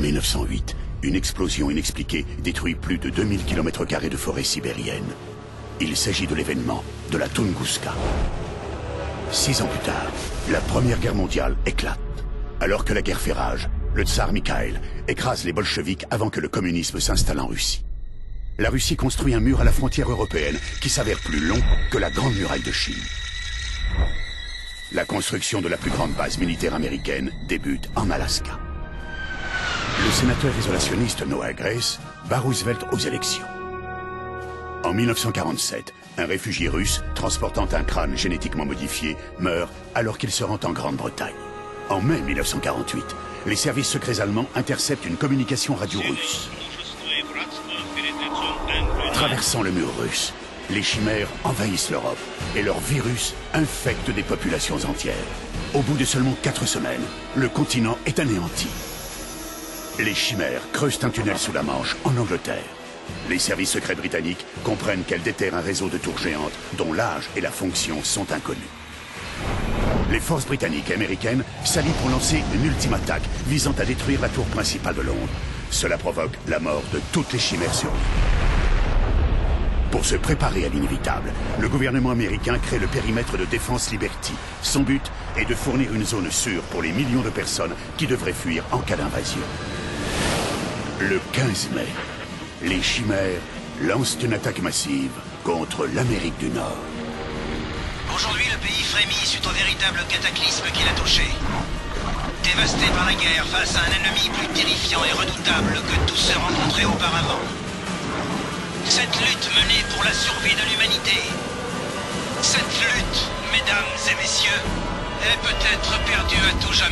1908, une explosion inexpliquée détruit plus de 2000 km² de forêt sibérienne. Il s'agit de l'événement de la Tunguska. 6 ans plus tard, la Première Guerre mondiale éclate. Alors que la guerre fait rage, le tsar Mikhaïl écrase les bolcheviks avant que le communisme s'installe en Russie. La Russie construit un mur à la frontière européenne qui s'avère plus long que la Grande Muraille de Chine. La construction de la plus grande base militaire américaine débute en Alaska. Le sénateur isolationniste Noah Grace bat Roosevelt aux élections. En 1947, un réfugié russe transportant un crâne génétiquement modifié meurt alors qu'il se rend en Grande-Bretagne. En mai 1948, les services secrets allemands interceptent une communication radio russe. Traversant le mur russe, les chimères envahissent l'Europe et leur virus infecte des populations entières. Au bout de seulement 4 semaines, le continent est anéanti. Les chimères creusent un tunnel sous la Manche, en Angleterre. Les services secrets britanniques comprennent qu'elles déterrent un réseau de tours géantes dont l'âge et la fonction sont inconnus. Les forces britanniques et américaines s'allient pour lancer une ultime attaque visant à détruire la tour principale de Londres. Cela provoque la mort de toutes les chimères sur l'île. Pour se préparer à l'inévitable, le gouvernement américain crée le périmètre de défense Liberty. Son but est de fournir une zone sûre pour les millions de personnes qui devraient fuir en cas d'invasion. Le 15 mai, les chimères lancent une attaque massive contre l'Amérique du Nord. Aujourd'hui, le pays frémit suite au véritable cataclysme qui l'a touché. Dévasté par la guerre face à un ennemi plus terrifiant et redoutable que tous ceux rencontrés auparavant. Cette lutte menée pour la survie de l'humanité. Cette lutte, mesdames et messieurs, est peut-être perdue à tout jamais.